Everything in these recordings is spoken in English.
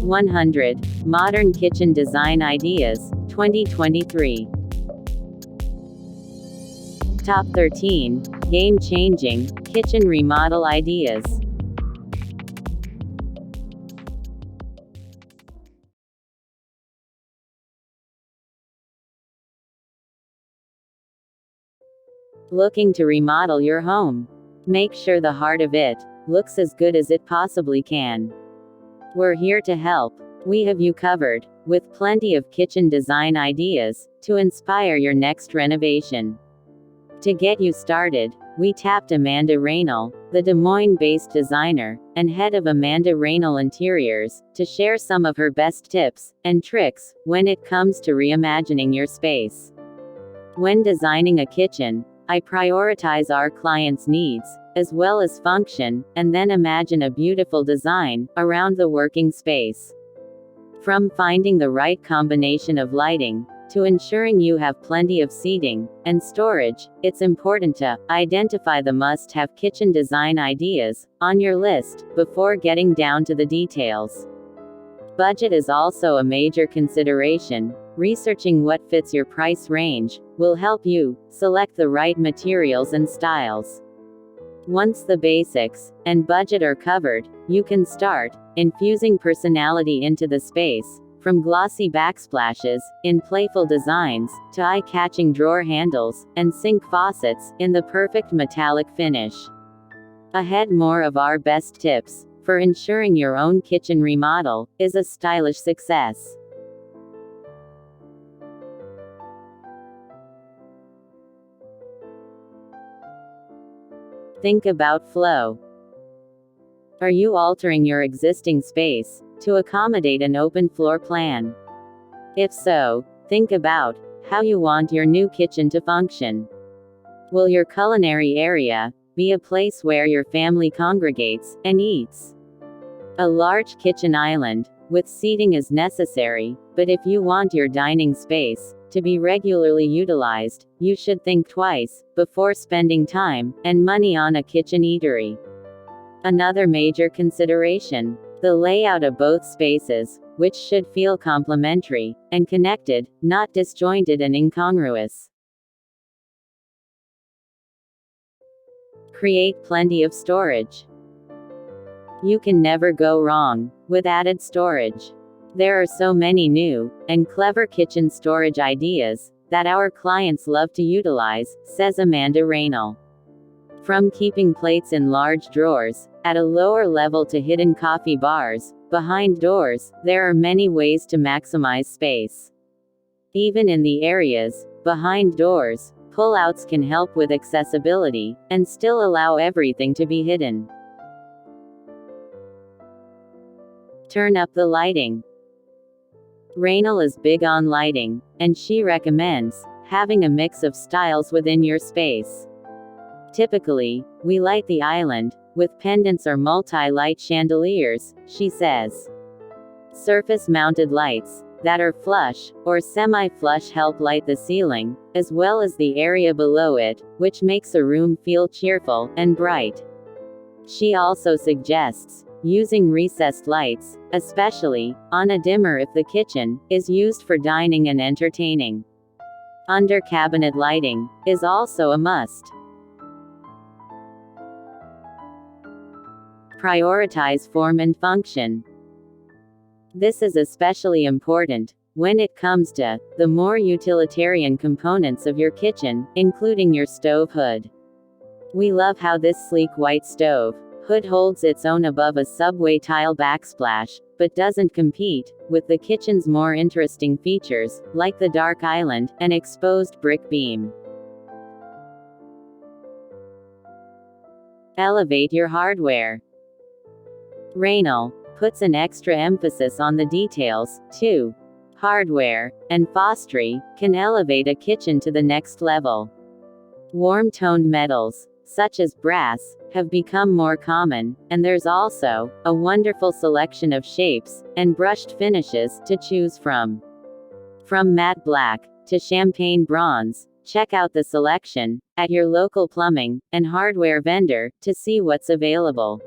100 Modern Kitchen Design Ideas, 2023. Top 13 Game-Changing Kitchen Remodel Ideas. Looking to remodel your home? Make sure the heart of it looks as good as it possibly can. We're here to help. We have you covered, with plenty of kitchen design ideas to inspire your next renovation. To get you started, we tapped Amanda Raynal, the Des Moines-based designer and head of Amanda Raynal Interiors, to share some of her best tips and tricks when it comes to reimagining your space. When designing a kitchen, I prioritize our clients' needs, as well as function, and then imagine a beautiful design around the working space. From finding the right combination of lighting, to ensuring you have plenty of seating and storage, it's important to identify the must-have kitchen design ideas on your list before getting down to the details. Budget is also a major consideration. Researching what fits your price range will help you select the right materials and styles. Once the basics and budget are covered, you can start infusing personality into the space, from glossy backsplashes in playful designs to eye-catching drawer handles and sink faucets in the perfect metallic finish. Ahead, more of our best tips for ensuring your own kitchen remodel is a stylish success. Think about flow. Are you altering your existing space to accommodate an open floor plan? If so, think about how you want your new kitchen to function. Will your culinary area be a place where your family congregates and eats? A large kitchen island with seating is necessary, but if you want your dining space to be regularly utilized, you should think twice before spending time and money on a kitchen eatery. Another major consideration: the layout of both spaces, which should feel complementary and connected, not disjointed and incongruous. Create plenty of storage. You can never go wrong with added storage. There are so many new and clever kitchen storage ideas that our clients love to utilize, says Amanda Raynal. From keeping plates in large drawers at a lower level to hidden coffee bars behind doors, there are many ways to maximize space. Even in the areas behind doors, pull-outs can help with accessibility and still allow everything to be hidden. Turn up the lighting. Raynal is big on lighting, and she recommends having a mix of styles within your space. Typically, we light the island with pendants or multi-light chandeliers, she says. Surface-mounted lights that are flush or semi-flush help light the ceiling, as well as the area below it, which makes a room feel cheerful and bright. She also suggests using recessed lights, especially on a dimmer if the kitchen is used for dining and entertaining. Under cabinet lighting is also a must. Prioritize form and function. This is especially important when it comes to the more utilitarian components of your kitchen, including your stove hood. We love how this sleek white stove hood holds its own above a subway tile backsplash, but doesn't compete with the kitchen's more interesting features, like the dark island and exposed brick beam. Elevate your hardware. Raynal puts an extra emphasis on the details, too. Hardware and upholstery can elevate a kitchen to the next level. Warm-toned metals, such as brass, have become more common, and there's also a wonderful selection of shapes and brushed finishes to choose from. From matte black to champagne bronze, check out the selection at your local plumbing and hardware vendor to see what's available.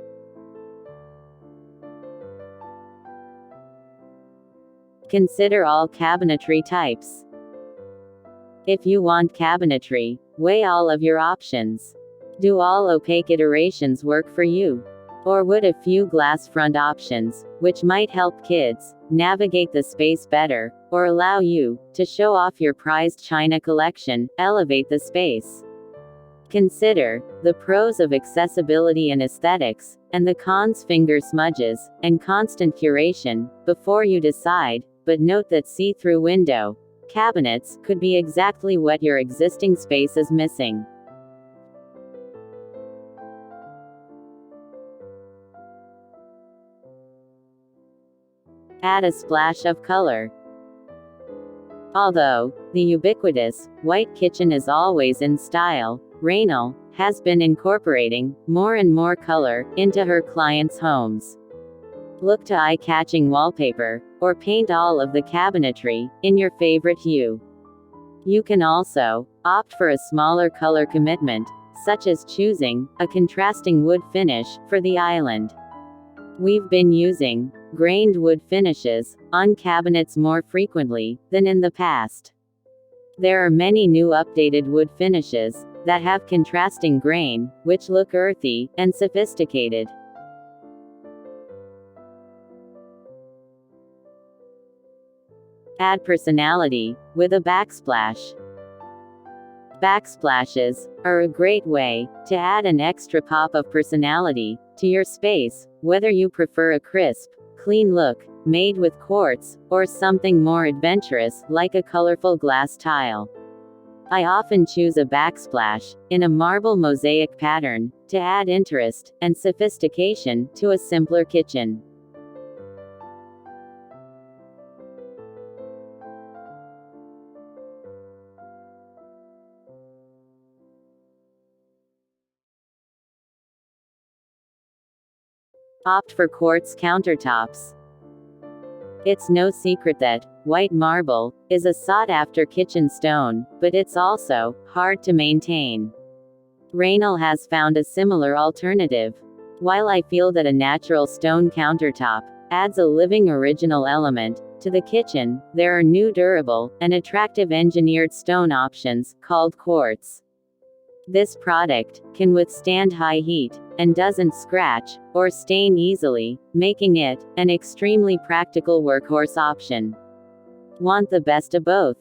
Consider all cabinetry types. If you want cabinetry, weigh all of your options. Do all opaque iterations work for you? Or would a few glass front options, which might help kids navigate the space better, or allow you to show off your prized china collection, elevate the space? Consider the pros of accessibility and aesthetics, and the cons: finger smudges and constant curation, before you decide, but note that see-through window cabinets could be exactly what your existing space is missing. Add a splash of color. Although the ubiquitous white kitchen is always in style, Raynal has been incorporating more and more color into her clients' homes. Look to eye-catching wallpaper, or paint all of the cabinetry in your favorite hue. You can also opt for a smaller color commitment, such as choosing a contrasting wood finish for the island. We've been using grained wood finishes on cabinets more frequently than in the past. There are many new updated wood finishes that have contrasting grain, which look earthy and sophisticated. Add personality with a backsplash. Backsplashes are a great way to add an extra pop of personality to your space, whether you prefer a crisp, clean look made with quartz, or something more adventurous like a colorful glass tile. I often choose a backsplash in a marble mosaic pattern to add interest and sophistication to a simpler kitchen. Opt for quartz countertops. It's no secret that white marble is a sought-after kitchen stone, but it's also hard to maintain. Raynal has found a similar alternative. While I feel that a natural stone countertop adds a living original element to the kitchen, there are new durable and attractive engineered stone options called quartz. This product can withstand high heat and doesn't scratch or stain easily, making it an extremely practical workhorse option. Want the best of both?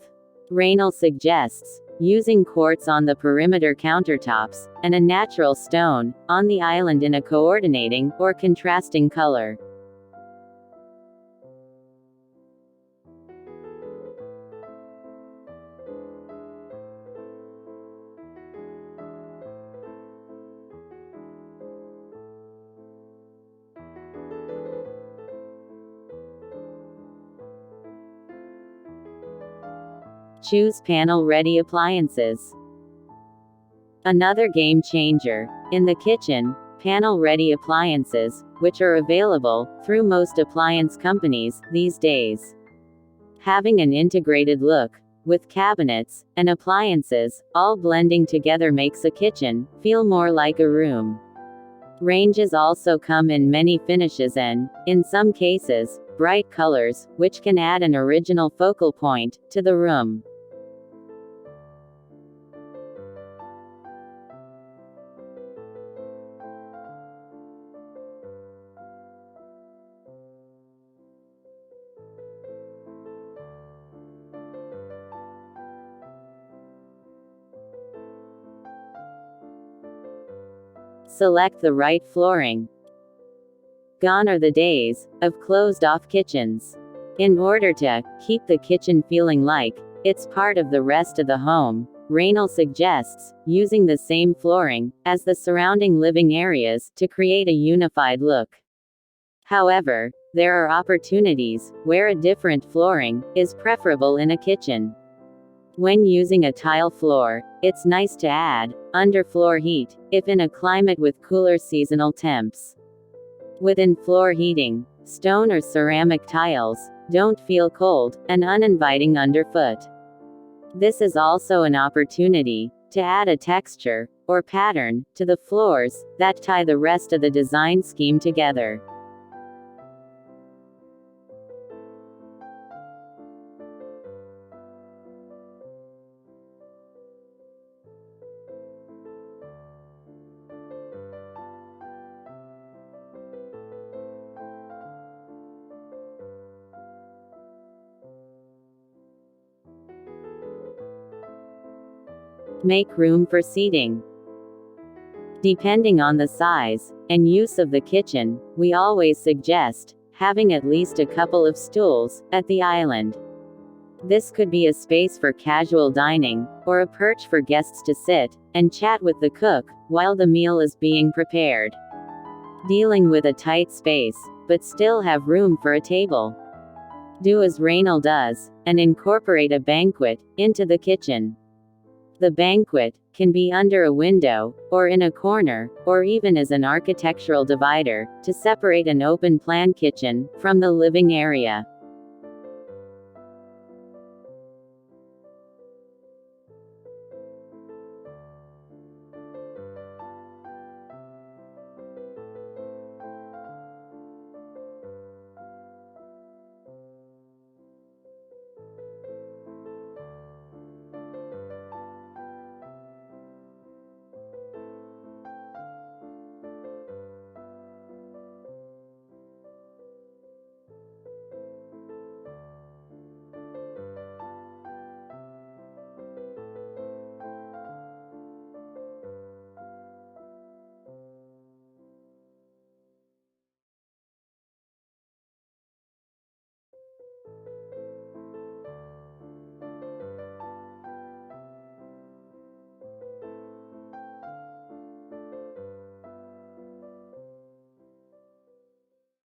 Raynal suggests using quartz on the perimeter countertops and a natural stone on the island in a coordinating or contrasting color. Choose panel-ready appliances. Another game changer in the kitchen: panel-ready appliances, which are available through most appliance companies these days. Having an integrated look with cabinets and appliances all blending together makes a kitchen feel more like a room. Ranges also come in many finishes and, in some cases, bright colors, which can add an original focal point to the room. Select the right flooring. Gone are the days of closed-off kitchens. In order to keep the kitchen feeling like it's part of the rest of the home, Raynal suggests using the same flooring as the surrounding living areas to create a unified look. However, there are opportunities where a different flooring is preferable in a kitchen. When using a tile floor, it's nice to add underfloor heat if in a climate with cooler seasonal temps. Within floor heating, stone or ceramic tiles don't feel cold and uninviting underfoot. This is also an opportunity to add a texture or pattern to the floors that tie the rest of the design scheme together. Make room for seating. Depending on the size and use of the kitchen, we always suggest having at least a couple of stools at the island. This could be a space for casual dining, or a perch for guests to sit and chat with the cook while the meal is being prepared. Dealing with a tight space, but still have room for a table. Do as Raynal does, and incorporate a banquet into the kitchen. The banquet can be under a window, or in a corner, or even as an architectural divider, to separate an open-plan kitchen from the living area.